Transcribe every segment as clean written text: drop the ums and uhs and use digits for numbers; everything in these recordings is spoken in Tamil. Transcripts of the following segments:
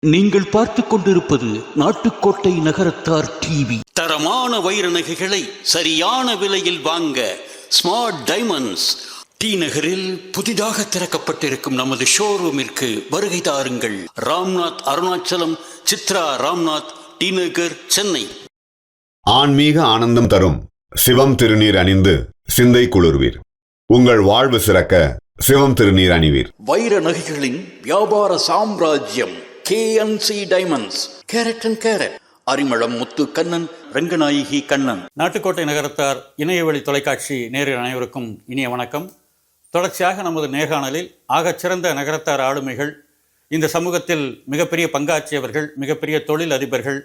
நீங்கள் பார்த்துக் கொண்டிருப்பது நாட்டுக்கோட்டை நகரத்தார் டிவி. தரமான வைர நகைகளை சரியான விலையில் வாங்க ஸ்மார்ட் டைமண்ட்ஸ் டி நகரில் புதிதாக திறக்கப்பட்டிருக்கும் நமது ஷோரூமிற்கு வருகை தாருங்கள். ராம்நாத் அருணாச்சலம், சித்ரா ராம்நாத், டி நகர், சென்னை. ஆன்மீக ஆனந்தம் தரும் சிவம் திருநீர் அணிந்து சிந்தை குளிர்வீர். உங்கள் வாழ்வு சிறக்க சிவம் திருநீர் அணிவீர். வைர நகைகளின் வியாபார சாம்ராஜ்யம் KNC diamonds. Carat and carat. Arimalam Muthu Kannan, Ranganayaki Kannan. Nattukottai Nagarathar இணையவழி தொலைக்காட்சி நேரில் அனைவருக்கும் இனிய வணக்கம். தொடர்ச்சியாக நமது நேர்காணலில் ஆகச்சிறந்த நகரத்தார் ஆளுமைகள், இந்த சமூகத்தில் மிகப்பெரிய பங்காற்றியவர்கள், மிகப்பெரிய தொழில் அதிபர்கள்,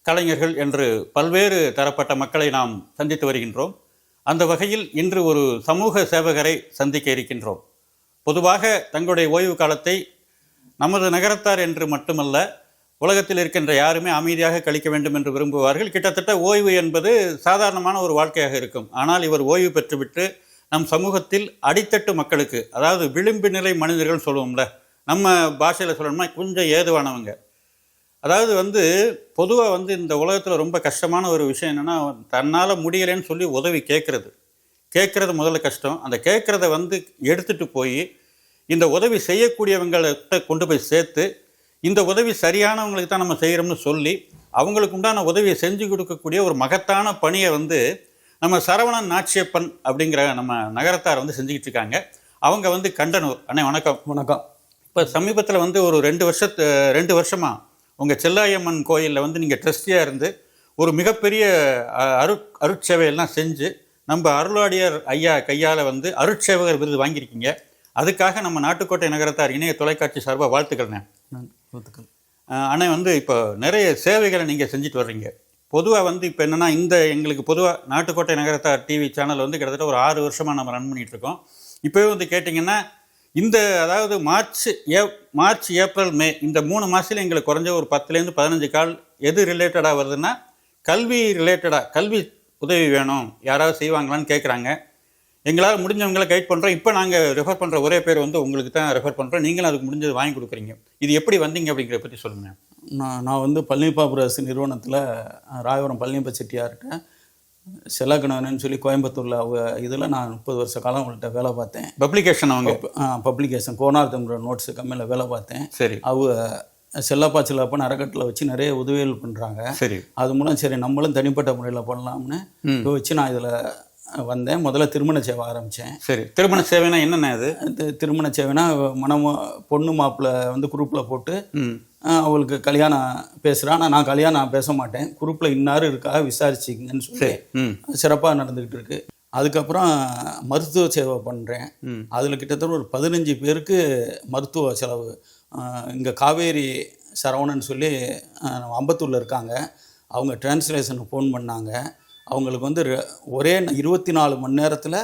கலைஞர்கள் என்று பல்வேறு தரப்பட்ட மக்களை நாம் சந்தித்து வருகின்றோம். அந்த வகையில் இன்று ஒரு சமூக சேவகரை சந்திக்க இருக்கின்றோம். பொதுவாக தங்களுடைய ஓய்வு காலத்தை நமது நகரத்தார் என்று மட்டுமல்ல, உலகத்தில் இருக்கின்ற யாருமே அமைதியாக கழிக்க வேண்டும் என்று விரும்புவார்கள். கிட்டத்தட்ட ஓய்வு என்பது சாதாரணமான ஒரு வாழ்க்கையாக இருக்கும். ஆனால் இவர் ஓய்வு பெற்றுவிட்டு நம் சமூகத்தில் அடித்தட்டு மக்களுக்கு, அதாவது விளிம்பு நிலை மனிதர்கள் சொல்லுவோம்ல, நம்ம பாஷையில் சொல்லணும்னா கொஞ்சம் ஏதுவானவங்க. அதாவது பொதுவாக இந்த உலகத்தில் ரொம்ப கஷ்டமான ஒரு விஷயம் என்னென்னா, தன்னால் முடியலைன்னு சொல்லி உதவி கேட்குறது முதல்ல கஷ்டம். அந்த கேட்குறத எடுத்துகிட்டு போய் இந்த உதவி செய்யக்கூடியவங்கள்ட்ட கொண்டு போய் சேர்த்து, இந்த உதவி சரியானவங்களுக்கு தான் நம்ம செய்கிறோம்னு சொல்லி அவங்களுக்கு உண்டான உதவியை செஞ்சு கொடுக்கக்கூடிய ஒரு மகத்தான பணியை நம்ம சரவணன் நாச்சியப்பன் அப்படிங்கிற நம்ம நகரத்தார் செஞ்சுக்கிட்டு இருக்காங்க. அவங்க கண்டனூர். அண்ணே வணக்கம். வணக்கம். இப்போ சமீபத்தில் ஒரு 2 வருஷமாக உங்கள் செல்லாயம்மன் கோயிலில் நீங்கள் ட்ரஸ்டியாக இருந்து ஒரு மிகப்பெரிய அருட்சேவையெல்லாம் செஞ்சு நம்ம அருளாடியார் ஐயா கையால் அருட்சேவகர் விருது வாங்கியிருக்கீங்க. அதுக்காக நம்ம நாட்டுக்கோட்டை நகரத்தார் இணைய தொலைக்காட்சி சார்பாக வாழ்த்துக்கள்ண்ணே. அண்ணே இப்போ நிறைய சேவைகளை நீங்கள் செஞ்சுட்டு வர்றீங்க. பொதுவாக இப்போ என்னென்னா, எங்களுக்கு பொதுவாக நாட்டுக்கோட்டை நகரத்தார் டிவி சேனல் கிட்டத்தட்ட ஒரு 6 வருஷமாக நம்ம ரன் பண்ணிகிட்ருக்கோம். இப்போவே கேட்டிங்கன்னா, அதாவது மார்ச், ஏப்ரல், மே இந்த 3 மாதத்தில் எங்களுக்கு குறைஞ்ச ஒரு 10லேருந்து 15 கால் எது ரிலேட்டடாக வருதுன்னா, கல்வி ரிலேட்டடாக, கல்வி உதவி வேணும், யாராவது செய்வாங்களான்னு கேட்குறாங்க. எங்களால் முடிஞ்சவங்களை கைட் பண்ணுறோம். இப்போ நாங்கள் ரெஃபர் பண்ணுற ஒரே பேர் உங்களுக்கு தான் ரெஃபர் பண்ணுறோம். நீங்களும் அதுக்கு முடிஞ்சது வாங்கி கொடுக்குறீங்க. இது எப்படி வந்தீங்க அப்படிங்கிறத பற்றி சொல்லுங்கள். நான் பழனிப்பா அரசு நிறுவனத்தில் ராயபுரம் பழனிப்பா செட்டியார்கிட்ட செல்லக்கணவனு சொல்லி கோயம்புத்தூரில் இதில் நான் 30 வருஷ காலம் அவங்கள்ட்ட வேலை பார்த்தேன். பப்ளிகேஷன் கோனார்த்தங்கிற நோட்ஸு கம்மியில் வேலை பார்த்தேன். சரி. செல்லப்பன் அறக்கட்டில் வச்சு நிறைய உதவிகள் பண்ணுறாங்க. சரி. அது மூலம் சரி நம்மளும் தனிப்பட்ட முறையில் பண்ணலாம்னு வச்சு நான் இதில் வந்தேன். முதல்ல திருமண சேவை ஆரம்பித்தேன். சரி. திருமண சேவைனா என்னென்ன? திருமண சேவைனா பொண்ணு மாப்பிள்ளை குரூப்பில் போட்டு அவளுக்கு கல்யாணம் பேசுகிறேன். ஆனால் நான் கல்யாணம் பேச மாட்டேன், குரூப்பில் இன்னாரு இருக்கா விசாரிச்சிங்கன்னு சொல்லி சிறப்பாக நடந்துக்கிட்டு இருக்கு. அதுக்கப்புறம் மருத்துவ சேவை பண்ணுறேன். அதில் கிட்டத்தட்ட ஒரு 15 பேருக்கு மருத்துவ செலவு. இங்கே காவேரி சரவணன் சொல்லி அம்பத்தூரில் இருக்காங்க. அவங்க டிரான்ஸ்லேஷனுக்கு ஃபோன் பண்ணாங்க. அவங்களுக்கு ஒரே 24 மணி நேரத்தில்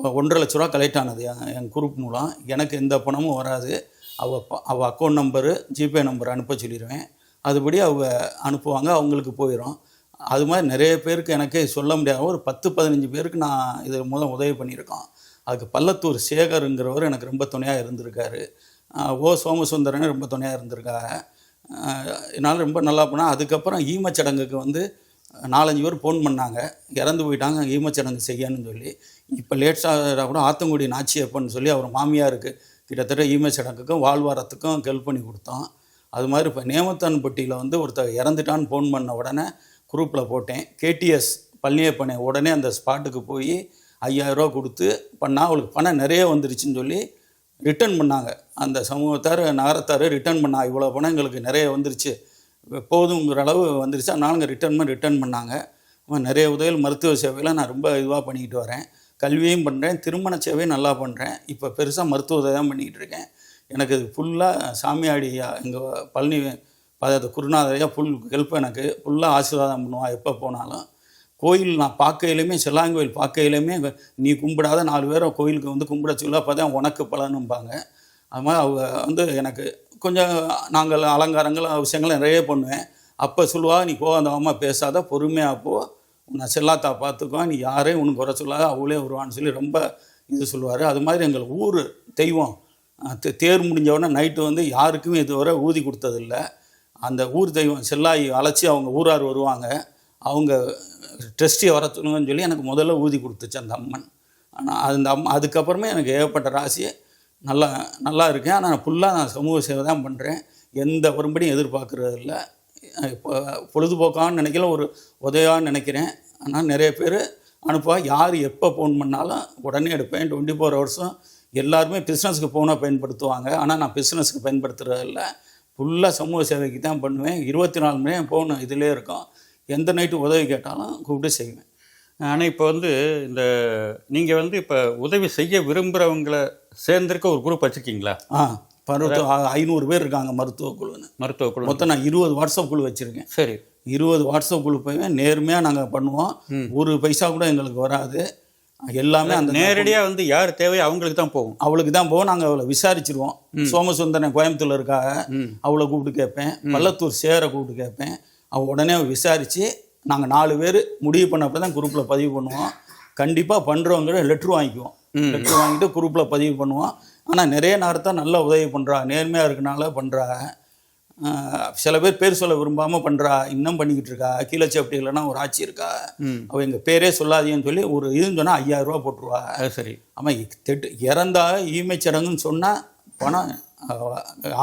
1.5 லட்ச ரூபா கலெக்ட் ஆனது என் குரூப் மூலம். எனக்கு எந்த பணமும் வராது. அவள் அக்கௌண்ட் நம்பரு, ஜிபே நம்பர் அனுப்ப சொல்லிடுவேன். அதுபடி அவங்க அனுப்புவாங்க, அவங்களுக்கு போயிடும். அது மாதிரி நிறைய பேருக்கு எனக்கே சொல்ல முடியாத ஒரு 10-15 பேருக்கு நான் இது மூலம் உதவி பண்ணியிருக்கோம். அதுக்கு பள்ளத்தூர் சேகருங்கிறவர் எனக்கு ரொம்ப துணையாக இருந்திருக்காரு. சோமசுந்தரன் ரொம்ப துணையாக இருந்திருக்காங்க. என்னால் ரொம்ப நல்லா போனால். அதுக்கப்புறம் ஈமச்சடங்குக்கு 4-5 பேர் ஃபோன் பண்ணாங்க, இறந்து போயிட்டாங்க, ஈமச்சடங்கு செய்யணும்னு சொல்லி. இப்போ லேட்ஸாக கூட ஆத்தங்குடி நாச்சியப்பன் சொல்லி அவர் மாமியாருக்கு கிட்டத்தட்ட ஈமச்சடங்குக்கும் வாழ்வாரத்துக்கும் ஹெல்ப் பண்ணி கொடுத்தோம். அது மாதிரி இப்போ நேமத்தான்பட்டியில் ஒருத்தர் இறந்துட்டான்னு ஃபோன் பண்ண உடனே குரூப்பில் போட்டேன். கேடிஎஸ் பழனியப்பனை உடனே அந்த ஸ்பாட்டுக்கு போய் 5000 ரூபா கொடுத்து பண்ணால் அவளுக்கு பணம் நிறைய வந்துருச்சுன்னு சொல்லி ரிட்டர்ன் பண்ணாங்க. அந்த சமூகத்தார் நகரத்தார் ரிட்டர்ன் பண்ணால் இவ்வளோ பணம் எங்களுக்கு நிறைய வந்துருச்சு, போதுங்கிற அளவு வந்துருச்சு, அதனால ரிட்டர்ன் பண்ணாங்க. நிறைய உதவிகள் மருத்துவ சேவையெல்லாம் நான் ரொம்ப இதுவாக பண்ணிக்கிட்டு வரேன். கல்வியும் பண்ணுறேன், திருமண சேவையும் நல்லா பண்ணுறேன். இப்போ பெருசாக மருத்துவ உதவி தான் பண்ணிக்கிட்டு இருக்கேன். எனக்கு இது ஃபுல்லாக சாமியாடியா எங்கள் பழனி குருநாதரையா ஃபுல் ஹெல்ப், எனக்கு ஃபுல்லாக ஆசீர்வாதம் பண்ணுவான். எப்போ போனாலும் கோயில் நான் பார்க்கையிலுமே, செல்லாங்கோயில் பார்க்கையிலுமே, நீ கும்பிடாத 4 பேரை கோயிலுக்கு கும்பிட சொல்ல, அப்போ தான் உனக்கு பலனும்பாங்க. அது மாதிரி அவங்க எனக்கு கொஞ்சம் நாங்கள் அலங்காரங்கள் விஷயங்கள் நிறைய பண்ணுவேன். அப்போ சொல்லுவா, நீ கோவந்தவமாக பேசாத, பொறுமையாக போ, நான் செல்லாத்தா பார்த்துக்கோ, நீ யாரையும் உனக்கு குறை சொல்லாத, அவளே வருவான்னு சொல்லி ரொம்ப இது சொல்லுவார். அது மாதிரி எங்கள் ஊர் தெய்வம் தேர் முடிஞ்ச உடனே நைட்டு வந்து யாருக்குமே இதுவரை ஊதி கொடுத்ததில்ல. அந்த ஊர் தெய்வம் செல்லாய் அழைச்சி அவங்க ஊரார் வருவாங்க, அவங்க ட்ரஸ்டியை வர சொல்லுங்கன்னு சொல்லி எனக்கு முதல்ல ஊதி கொடுத்துச்சு அந்த அம்மன். ஆனால் அந்த அதுக்கப்புறமே எனக்கு ஏகப்பட்ட ராசி நல்லா இருக்கேன். ஆனால் ஃபுல்லாக நான் சமூக சேவை தான் பண்ணுறேன், எந்த வரும்படியும் எதிர்பார்க்குறது இல்லை. இப்போ பொழுதுபோக்கான்னு நினைக்கல, ஒரு உதவியான்னு நினைக்கிறேன். ஆனால் நிறைய பேர் அனுப்புவா, யார் எப்போ ஃபோன் பண்ணாலும் உடனே எடுப்பேன். 24 hours எல்லாருமே பிஸ்னஸுக்கு ஃபோனாக பயன்படுத்துவாங்க, ஆனால் நான் பிஸ்னஸுக்கு பயன்படுத்துகிறதில்ல, ஃபுல்லாக சமூக சேவைக்கு தான் பண்ணுவேன். 24 மணி நேரம் ஃபோன் இதிலே இருக்கும், எந்த நைட்டு உதவி கேட்டாலும் கூப்பிட்டு செய்வேன். ஆனால் இப்போ வந்து இந்த நீங்கள் வந்து இப்போ உதவி செய்ய விரும்புகிறவங்கள சேர்ந்திருக்க ஒரு குரூப் வச்சுருக்கீங்களா? 500 பேர் இருக்காங்க மருத்துவ குழு. மொத்தம் நான் 20 வாட்ஸ்அப் குழு வச்சுருக்கேன். சரி, 20 வாட்ஸ்அப் குழு போய் நேர்மையாக நாங்கள் பண்ணுவோம். ஒரு பைசா கூட எங்களுக்கு வராது. எல்லாமே அந்த நேரடியாக வந்து யார் தேவையோ அவங்களுக்கு தான் போகும். அவளுக்கு தான் போகும். நாங்கள் அவளை விசாரிச்சிருவோம். சோமசுந்தரன் கோயம்புத்தூர்ல இருக்காக, அவளை கூப்பிட்டு கேட்பேன். பள்ளத்தூர் சேரை கூப்பிட்டு கேட்பேன். அவள் உடனே விசாரித்து நாங்கள் 4 பேர் முடிவு பண்ணப்போ தான் குரூப்பில் பதிவு பண்ணுவோம். கண்டிப்பாக பண்ணுறவங்க லெட்ரு வாங்கிக்குவோம். லெட்ரு வாங்கிட்டு குரூப்பில் பதிவு பண்ணுவோம். ஆனால் நிறைய நேரத்தான் நல்லா உதவி பண்ணுறா, நேர்மையாக இருக்கனால பண்ணுறா. சில பேர் சொல்ல விரும்பாமல் பண்ணுறா, இன்னும் பண்ணிக்கிட்டு இருக்கா. கீழச்சப்பட்டி இல்லைன்னா ஒரு ஆட்சி இருக்கா, அவள் எங்கள் பேரே சொல்லாதீங்கன்னு சொல்லி ஒரு இதுன்னு சொன்னால் 5000 ரூபா போட்டுருவா. சரி, ஆமாம், இறந்தா ஈமை சடங்குன்னு சொன்னால் பணம்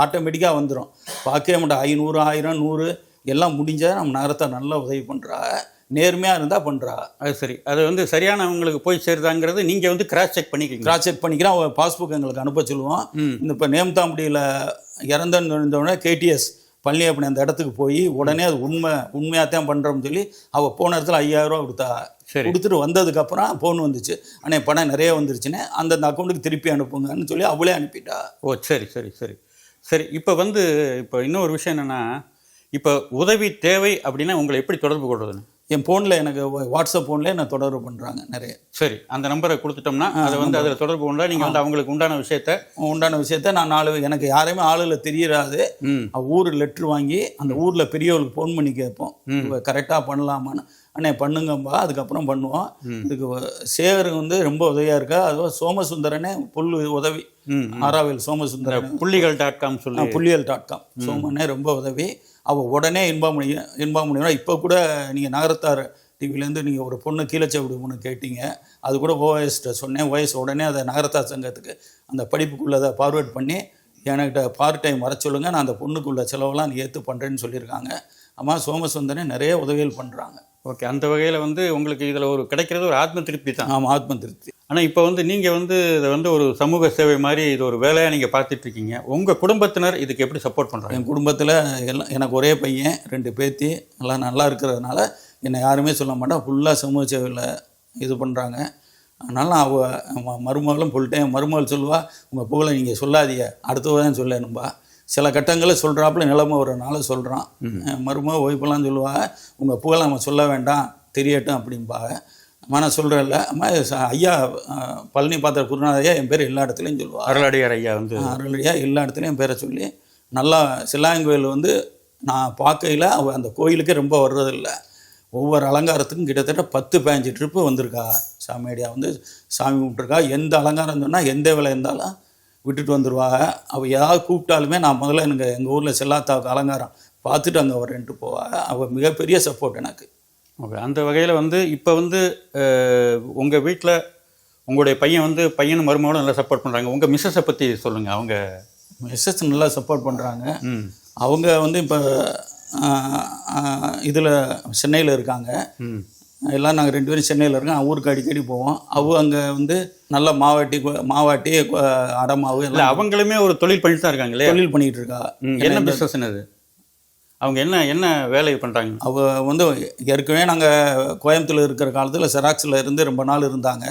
ஆட்டோமேட்டிக்காக வந்துடும். பார்க்கவே மாட்டோம். 500, 1000, 100 எல்லாம் முடிஞ்சால் நம்ம நேரத்தை நல்லா உதவி பண்ணுறா, நேர்மையாக இருந்தால் பண்ணுறா. அது சரி, அது வந்து சரியான அவங்களுக்கு போய் சேருதாங்கிறது நீங்கள் வந்து கிராஸ் செக் பண்ணிக்கிறேன். அவள் பாஸ்புக் எங்களுக்கு அனுப்ப சொல்லுவோம். இந்த இப்போ நேம்தாம்படியில் இறந்தோடனே கேடிஎஸ் பழனியப்பன் அந்த இடத்துக்கு போய் உடனே அது உண்மையாக தான் பண்ணுறோம்னு சொல்லி அவள் போன இடத்துல 5000 ரூபா கொடுத்தா. கொடுத்துட்டு வந்ததுக்கப்புறம் ஃபோன் வந்துச்சு, ஆனால் பணம் நிறைய வந்துருச்சுன்னு அந்தந்த அக்கௌண்ட்டுக்கு திருப்பி அனுப்புங்கன்னு சொல்லி அவளே அனுப்பிட்டா. ஓ, சரி சரி சரி சரி. இப்போ இன்னொரு விஷயம் என்னென்னா, இப்போ உதவி தேவை அப்படின்னா உங்களை எப்படி தொடர்பு கொள்றதுன்னு? என் ஃபோனில் எனக்கு வாட்ஸ்அப் ஃபோன்லேயே என்ன தொடர்பு பண்ணுறாங்க நிறைய. சரி, அந்த நம்பரை கொடுத்துட்டோம்னா அதை வந்து அதில் தொடர்பு கொண்டா நீங்கள் வந்து அவங்களுக்கு உண்டான விஷயத்த நான் 4 எனக்கு யாரையுமே ஆளுல தெரியறாது. ஊர் லெட்ரு வாங்கி அந்த ஊரில் பெரியவர்களுக்கு ஃபோன் பண்ணி கேட்போம், கரெக்டாக பண்ணலாமான்னு. அண்ணே பண்ணுங்கம்பா, அதுக்கப்புறம் பண்ணுவோம். இதுக்கு சேகர் வந்து ரொம்ப உதவியாக இருக்கா. அதுவும் சோமசுந்தரனே உதவி, ஆராவில் சோமசுந்தரன் புள்ளிகள்.com சொல்லி புள்ளிகள்.com சோமனே ரொம்ப உதவி. அவள் உடனே இன்பார்ம் பண்ணிடுவா. இப்போ கூட நீங்கள் நகரத்தார் டிவிலேருந்து நீங்கள் ஒரு பொண்ணு கீழச்சப்படி பொண்ணு கேட்டீங்க, அது கூட ஓஎஸ்கிட்ட சொன்னேன். ஓஎஸ் உடனே அதை நகரத்தார் சங்கத்துக்கு அந்த படிப்புக்குள்ளே அதை ஃபார்வேர்ட் பண்ணி என்கிட்ட பார்ட் டைம் வர சொல்லுங்கள், நான் அந்த பொண்ணுக்குள்ள செலவெல்லாம் நீ ஏற்று பண்ணுறேன்னு சொல்லியிருக்காங்க. அம்மா சோமசுந்தரன் நிறைய உதவிகள் பண்ணுறாங்க. ஓகே, அந்த வகையில் வந்து உங்களுக்கு இதில் ஒரு கிடைக்கிறது ஒரு ஆத்ம திருப்தி தான். ஆமாம், ஆத்ம திருப்தி. ஆனால் இப்போ வந்து நீங்கள் வந்து இதை வந்து ஒரு சமூக சேவை மாதிரி இது ஒரு வேலையாக நீங்கள் பார்த்துட்ருக்கீங்க. உங்கள் குடும்பத்தினர் இதுக்கு எப்படி சப்போர்ட் பண்ணுறாங்க? என் குடும்பத்தில் எனக்கு ஒரே பையன், 2 பேத்தி, எல்லாம் நல்லா இருக்கிறதுனால என்னை யாருமே சொல்ல மாட்டேன். ஃபுல்லாக சமூக சேவையில் இது பண்ணுறாங்க. அதனால அவள் மருமகளும் ஃபுல்டைம் மருமகள் சொல்லுவா, உங்கள் புகழை நீங்கள் சொல்லாதீங்க, அடுத்ததான் சொல்லணும்பா. சில கட்டங்களில் சொல்கிறாப்புல நிலைமை வரனால சொல்கிறான். மருமக ஒய்ஃபெல்லாம் சொல்லுவா, உங்கள் புகழை நம்ம சொல்ல வேண்டாம், தெரியட்டும் அப்படிம்பாங்க. அம்மா நான் சொல்கிறேன்ல, அம்மா ஐயா பழனி பாத்திர குருநாத ஐயா என் பேர் எல்லா இடத்துலையும் சொல்லுவாள். அருளடியார் ஐயா வந்து அருளடியா எல்லா இடத்துலையும் என் பேரை சொல்லி நல்லா. சில்லாயங்கோயில் வந்து நான் பார்க்கையில் அவள் அந்த கோயிலுக்கே ரொம்ப வர்றதில்லை. ஒவ்வொரு அலங்காரத்துக்கும் கிட்டத்தட்ட 10-15 ட்ரிப்பு வந்திருக்கா. சாமியடியா வந்து சாமி கும்பிட்டுருக்கா. எந்த அலங்காரம் சொன்னால் எந்த வேலை இருந்தாலும் விட்டுட்டு வந்துடுவாங்க. அவள் ஏதாவது கூப்பிட்டாலுமே நான் முதல்ல எங்கள் ஊரில் செல்லாத்தாவுக்கு அலங்காரம் பார்த்துட்டு அங்கே வரேன்ட்டு போவாள். அவள் மிகப்பெரிய சப்போர்ட் எனக்கு. ஓகே, அந்த வகையில் வந்து இப்போ வந்து உங்கள் வீட்டில் உங்களுடைய பையன் வந்து பையனும் மருமகளும் நல்லா சப்போர்ட் பண்ணுறாங்க. உங்கள் மிஸ்ஸஸை பற்றி சொல்லுங்கள். அவங்க மிஸ்ஸஸ் நல்லா சப்போர்ட் பண்ணுறாங்க. அவங்க வந்து இப்போ இதில் சென்னையில் இருக்காங்க. எல்லாம் நாங்கள் 2 பேரும் சென்னையில் இருக்கோம். ஊருக்கு அடிக்கடி போவோம். அங்கே வந்து நல்ல மாவாட்டி அடமாவு எல்லாம். அவங்களுமே ஒரு தொழில் பண்ணிட்டு தான் இருக்காங்களே. தொழில் பண்ணிகிட்டு இருக்கா. என்ன பிஸ்னஸ் என்னது? அவங்க என்ன வேலை பண்ணுறாங்க? அவள் வந்து ஏற்கனவே நாங்கள் கோயம்புத்தூர் இருக்கிற காலத்தில் செராக்ஸில் இருந்து ரொம்ப நாள் இருந்தாங்க.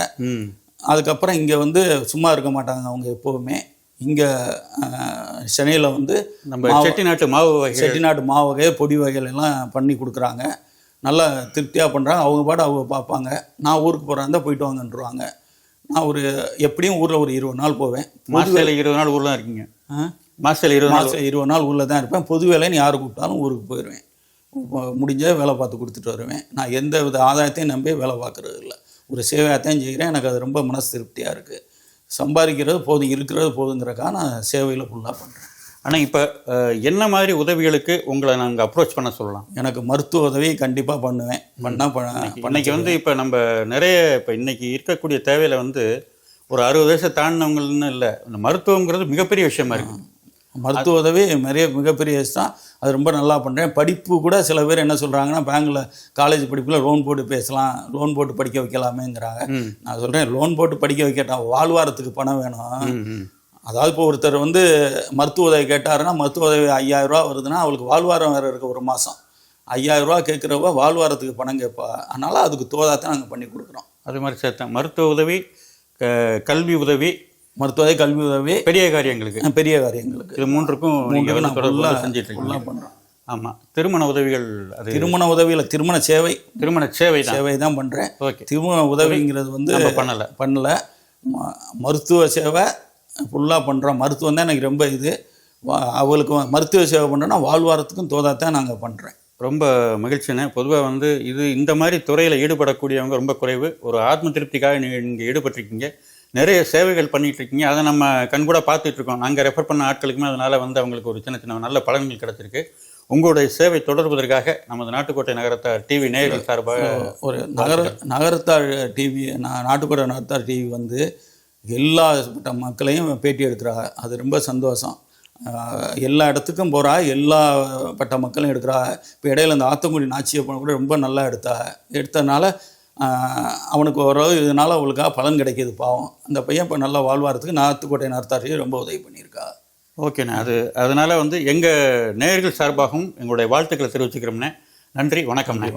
அதுக்கப்புறம் இங்கே வந்து சும்மா இருக்க மாட்டாங்க அவங்க எப்போவுமே. இங்கே சென்னையில் வந்து நம்ம செட்டிநாட்டு மாவு வகை பொடி வகைகள் எல்லாம் பண்ணி கொடுக்குறாங்க. நல்லா திருப்தியாக பண்ணுறாங்க. அவங்க பாட்டு அவங்க பார்ப்பாங்க. நான் ஊருக்கு போகிறாங்க போயிட்டு வாங்கன்றுவாங்க. நான் எப்படியும் ஊரில் ஒரு 20 நாள் போவேன். மாதத்தில் 20 நாள் ஊரில் தான் இருக்கீங்க? மாதத்தில் 20 நாள் ஊரில் தான் இருப்பேன். பொது வேலைன்னு யார் கூப்பிட்டாலும் ஊருக்கு போயிடுவேன். முடிஞ்ச வேலை பார்த்து கொடுத்துட்டு வருவேன். நான் எந்த வித ஆதாயத்தையும் நம்பி வேலை பார்க்குறது இல்லை. ஒரு சேவையாகத்தான் செய்கிறேன். எனக்கு அது ரொம்ப மனசு திருப்தியாக இருக்குது. சம்பாதிக்கிறது போதும், இருக்கிறது போதுங்கிறக்காக நான் சேவையில் ஃபுல்லாக பண்ணுறேன். ஆனால் இப்போ என்ன மாதிரி உதவிகளுக்கு உங்களை நாங்கள் அப்ரோச் பண்ண சொல்லலாம்? எனக்கு மருத்துவ உதவி கண்டிப்பாக பண்ணுவேன். இன்னைக்கு வந்து இப்போ நம்ம நிறைய இப்போ இன்னைக்கு இருக்கக்கூடிய தேவையில் வந்து ஒரு 60 வயசை தாண்டினவங்கன்னு இல்லை, இந்த மருத்துவங்கிறது மிகப்பெரிய விஷயமா இருக்குது. மருத்துவ உதவி மிகப்பெரிய தான். அது ரொம்ப நல்லா பண்ணுறேன். படிப்பு கூட சில பேர் என்ன சொல்கிறாங்கன்னா, பேங்கில் காலேஜ் படிப்பில் லோன் போட்டு பேசலாம், லோன் போட்டு படிக்க வைக்கலாமேங்கிறாங்க. நான் சொல்கிறேன், லோன் போட்டு படிக்க வைக்கட்டான், வாழ்வாரத்துக்கு பணம் வேணும். அதாவது இப்போ ஒருத்தர் வந்து மருத்துவ உதவி கேட்டாருன்னா, மருத்துவ உதவி 5000 ரூபா வருதுன்னா அவளுக்கு வாழ்வாரம் வேறு இருக்குது. ஒரு மாதம் 5000 ரூபா கேட்குறவ வாழ்வாரத்துக்கு பணம் கேட்பா. அதனால் அதுக்கு தோதாத்தான் நாங்கள் பண்ணி கொடுக்குறோம். அது மாதிரி சேர்த்தேன். மருத்துவ உதவி, கல்வி உதவி, மருத்துவ உதவி, கல்வி உதவி, பெரிய காரியங்களுக்கு இது மூன்றுக்கும் நீங்கள் வந்து தொடர்பு செஞ்சுட்டு பண்ணுறோம். ஆமாம். திருமண உதவிகள், அது திருமண உதவியில் திருமண சேவை சேவை தான் பண்ணுறேன். ஓகே. திருமண உதவிங்கிறது வந்து பண்ணலை. மருத்துவ சேவை ஃபுல்லாக பண்ணுறோம். மருத்துவம் தான் எனக்கு ரொம்ப இது. அவளுக்கு மருத்துவ சேவை பண்ணுறோன்னா வாழ்வாரத்துக்கும் தோதாத்தான் நாங்கள் பண்ணுறேன். ரொம்ப மகிழ்ச்சினே. பொதுவாக வந்து இந்த மாதிரி துறையில் ஈடுபடக்கூடியவங்க ரொம்ப குறைவு. ஒரு ஆத்ம திருப்திக்காக நீங்கள் ஈடுபட்டிருக்கீங்க, நிறைய சேவைகள் பண்ணிகிட்ருக்கீங்க. அதை நம்ம கண்கூட பார்த்துட்ருக்கோம். நாங்கள் ரெஃபர் பண்ண ஆட்களுக்குமே அதனால் வந்து அவங்களுக்கு ஒரு சின்ன நல்ல பலன்கள் கிடச்சிருக்கு. உங்களுடைய சேவை தொடர்வதற்காக நமது நாட்டுக்கோட்டை நகரத்தார் டிவி நேயர்கள் சார்பாக ஒரு நகரத்தார் டிவி, நாட்டுக்கோட்டை நகரத்தார் டிவி வந்து எல்லா மக்களையும் பேட்டி எடுக்கிறாங்க. அது ரொம்ப சந்தோஷம். எல்லா இடத்துக்கும் போகிறா, எல்லா பட்ட மக்களையும் எடுக்கிறா. இப்போ இடையில இந்த ஆத்தங்குடி நாச்சியப்பனை கூட ரொம்ப நல்லா எடுத்ததுனால அவனுக்கு ஓரளவு இதனால் அவளுக்காக பலன் கிடைக்கிது. பாவம் அந்த பையன் இப்போ நல்லா வாழ்வாரத்துக்கு நாட்டுக்கோட்டை நகரத்தாரையும் ரொம்ப உதவி பண்ணியிருக்கா. ஓகேண்ணே. அதனால் வந்து எங்கள் நேயர்கள் சார்பாகவும் எங்களுடைய வாழ்த்துக்களை தெரிவிச்சுக்கிறோம்ண்ணே. நன்றி, வணக்கம்ண்ணே.